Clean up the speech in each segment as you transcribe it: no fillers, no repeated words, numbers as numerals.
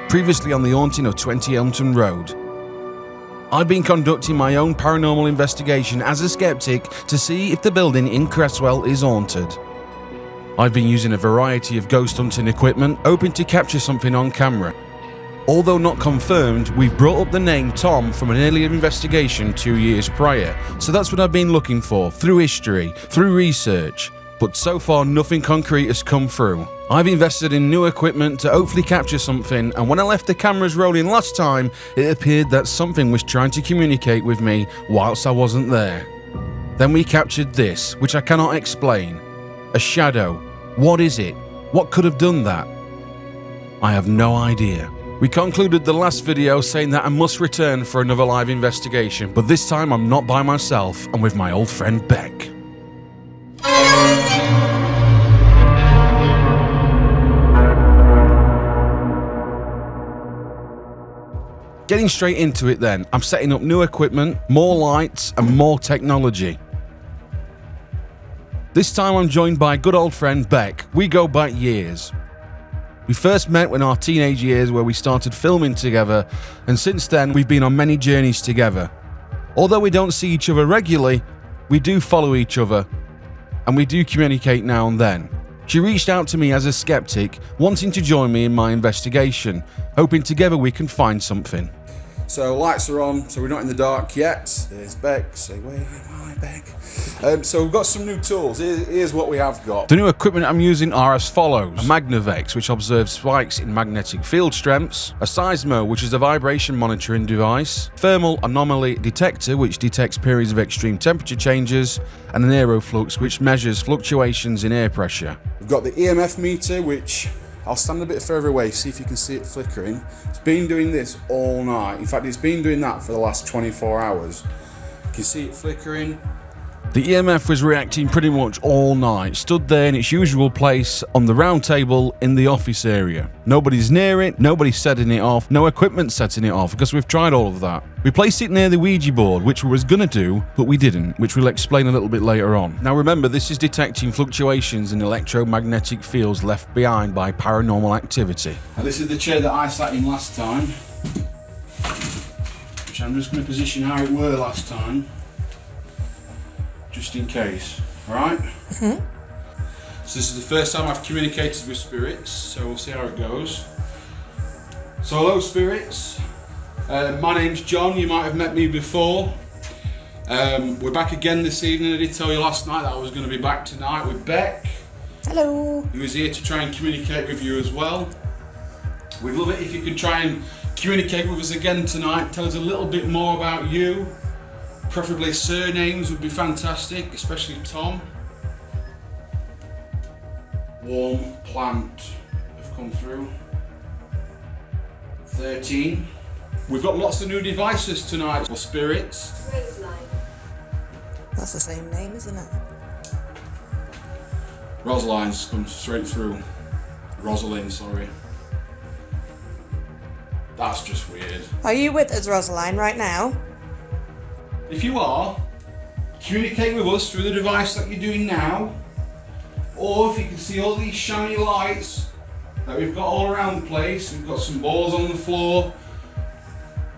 Previously on the haunting of 20 Elmton Road. I've been conducting my own paranormal investigation as a skeptic to see if the building in Cresswell is haunted. I've been using a variety of ghost hunting equipment, hoping to capture something on camera. Although not confirmed, we've brought up the name Tom from an earlier investigation 2 years prior, so that's what I've been looking for, through history, through research, but so far nothing concrete has come through. I've invested in new equipment to hopefully capture something, and when I left the cameras rolling last time, it appeared that something was trying to communicate with me whilst I wasn't there. Then we captured this, which I cannot explain. A shadow. What is it? What could have done that? I have no idea. We concluded the last video saying that I must return for another live investigation, but this time I'm not by myself, I'm with my old friend Beck. Getting straight into it then, I'm setting up new equipment, more lights and more technology. This time I'm joined by good old friend Beck. We go back years. We first met in our teenage years where we started filming together, and since then we've been on many journeys together. Although we don't see each other regularly, we do follow each other, and we do communicate now and then. She reached out to me as a skeptic, wanting to join me in my investigation, hoping together we can find something. So lights are on, so we're not in the dark yet. There's Beck, say where am I, Beck? So we've got some new tools. Here's what we have got. The new equipment I'm using are as follows. A Magnavox, which observes spikes in magnetic field strengths. A Seismo, which is a vibration monitoring device. Thermal anomaly detector, which detects periods of extreme temperature changes. And an aeroflux, which measures fluctuations in air pressure. We've got the EMF meter, which I'll stand a bit further away, see if you can see it flickering. It's been doing this all night. In fact, it's been doing that for the last 24 hours. You can see it flickering. The EMF was reacting pretty much all night, stood there in its usual place on the round table in the office area. Nobody's near it, nobody's setting it off, no equipment setting it off, because we've tried all of that. We placed it near the Ouija board, which we was going to do, but we didn't, which we'll explain a little bit later on. Now remember, this is detecting fluctuations in electromagnetic fields left behind by paranormal activity. Now this is the chair that I sat in last time, which I'm just going to position how it were last time. Just in case, alright? So this is the first time I've communicated with spirits, so we'll see how it goes. So hello spirits, my name's John, you might have met me before. We're back again this evening. I did tell you last night that I was going to be back tonight with Beck. Hello. Who is here to try and communicate with you as well. We'd love it if you could try and communicate with us again tonight, tell us a little bit more about you. Preferably surnames would be fantastic, especially Tom. Warm plant have come through. 13. We've got lots of new devices tonight for spirits. That's the same name, isn't it? Rosaline's come straight through. Rosalind, sorry. That's just weird. Are you with us, Rosaline, right now? If you are, communicate with us through the device that you're doing now, or if you can see all these shiny lights that we've got all around the place. We've got some balls on the floor,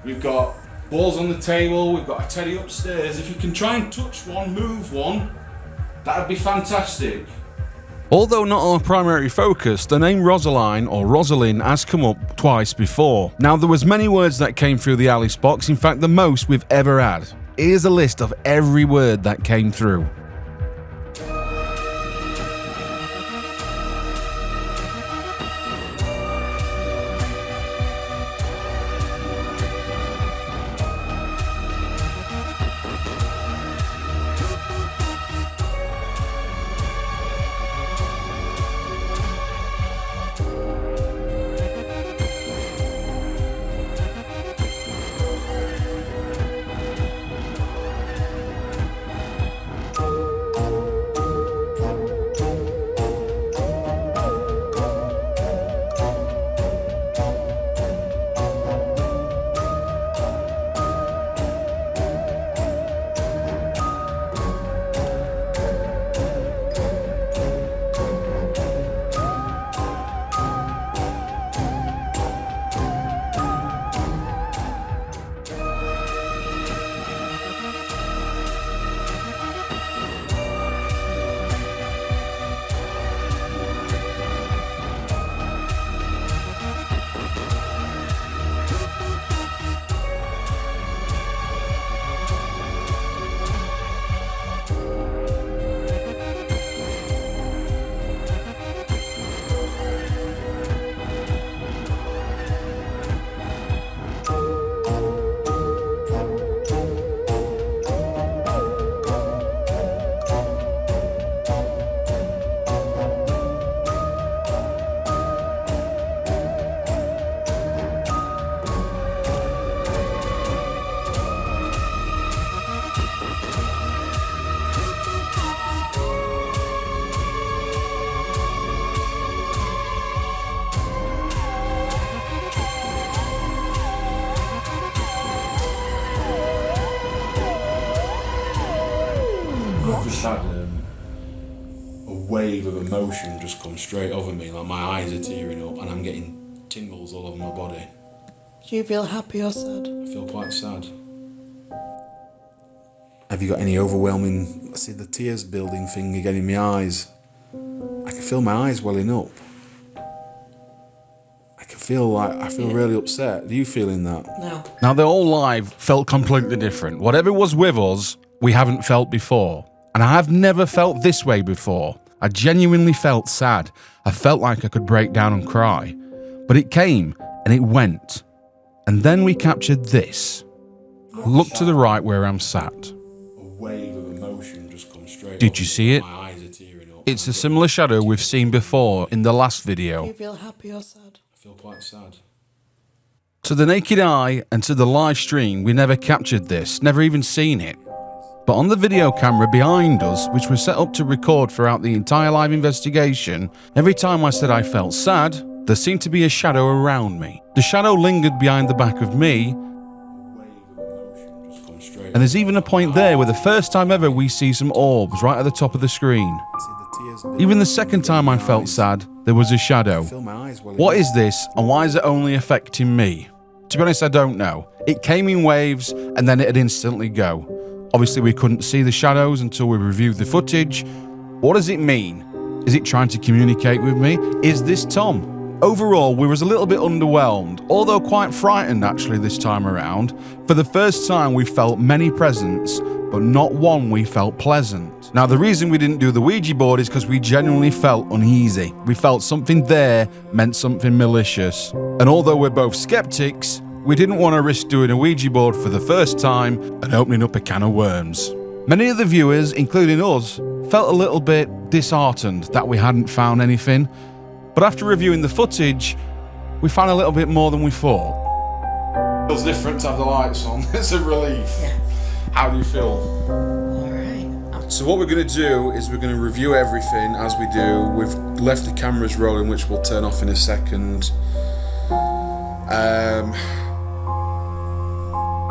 we've got balls on the table, we've got a teddy upstairs. If you can try and touch one, move one, that'd be fantastic. Although not our primary focus, the name Rosaline or Rosalind has come up twice before. Now there was many words that came through the Alice box, in fact the most we've ever had. Here's a list of every word that came through. just had a wave of emotion just come straight over me, like my eyes are tearing up and I'm getting tingles all over my body. Do you feel happy or sad? I feel quite sad. Have you got any overwhelming, I see the tears building thing again in my eyes. I can feel my eyes welling up. I feel really upset. Are you feeling that? No. Now the whole live felt completely different. Whatever was with us, we haven't felt before. And I have never felt this way before. I genuinely felt sad. I felt like I could break down and cry. But it came and it went. And then we captured this. Look to the right where I'm sat. A wave of emotion just comes straight. Did you see it? My eyes are tearing up. It's a similar shadow we've seen before in the last video. Do you feel happy or sad? I feel quite sad. To the naked eye and to the live stream, we never captured this, never even seen it. But on the video camera behind us, which was set up to record throughout the entire live investigation, every time I said I felt sad, there seemed to be a shadow around me. The shadow lingered behind the back of me, and there's even a point there where the first time ever we see some orbs right at the top of the screen. Even the second time I felt sad, there was a shadow. What is this, and why is it only affecting me? To be honest, I don't know. It came in waves, and then it'd instantly go. Obviously, we couldn't see the shadows until we reviewed the footage. What does it mean? Is it trying to communicate with me? Is this Tom? Overall, we was a little bit underwhelmed, although quite frightened actually this time around. For the first time, we felt many presents, but not one we felt pleasant. Now, the reason we didn't do the Ouija board is because we genuinely felt uneasy. We felt something there meant something malicious. And although we're both skeptics, we didn't want to risk doing a Ouija board for the first time and opening up a can of worms. Many of the viewers, including us, felt a little bit disheartened that we hadn't found anything. But after reviewing the footage, we found a little bit more than we thought. It feels different to have the lights on. It's a relief. Yeah. How do you feel? Alright. So what we're going to do is we're going to review everything as we do. We've left the cameras rolling, which we'll turn off in a second.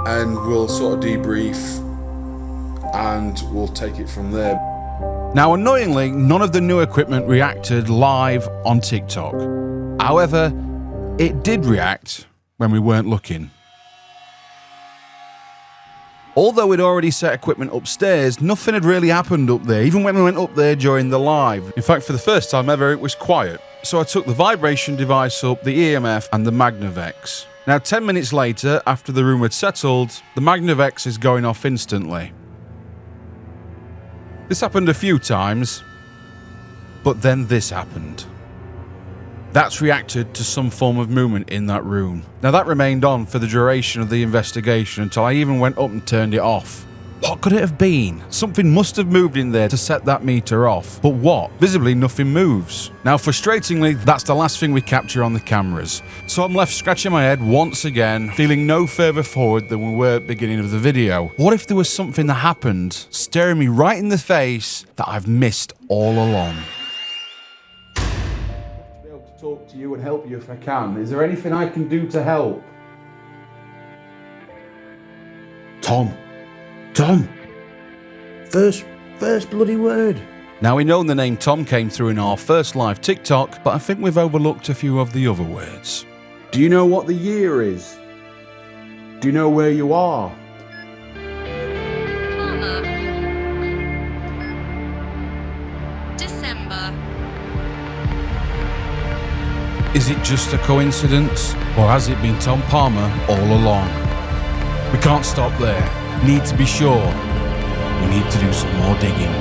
And we'll sort of debrief and we'll take it from there. Now, annoyingly, none of the new equipment reacted live on TikTok. However, it did react when we weren't looking. Although we'd already set equipment upstairs, nothing had really happened up there, even when we went up there during the live. In fact, for the first time ever, it was quiet. So I took the vibration device up, the EMF, and the Magnavox. Now, 10 minutes later, after the room had settled, the Magnavox is going off instantly. This happened a few times, but then this happened. That's reacted to some form of movement in that room. Now that remained on for the duration of the investigation until I even went up and turned it off. What could it have been? Something must have moved in there to set that meter off. But what? Visibly nothing moves. Now frustratingly, that's the last thing we capture on the cameras. So I'm left scratching my head once again, feeling no further forward than we were at the beginning of the video. What if there was something that happened, staring me right in the face, that I've missed all along? To be able to talk to you and help you if I can. Is there anything I can do to help? Tom. First bloody word. Now we know the name Tom came through in our first live TikTok, but I think we've overlooked a few of the other words. Do you know what the year is? Do you know where you are? Palmer. December. Is it just a coincidence, or has it been Tom Palmer all along? We can't stop there. Need to be sure. We need to do some more digging.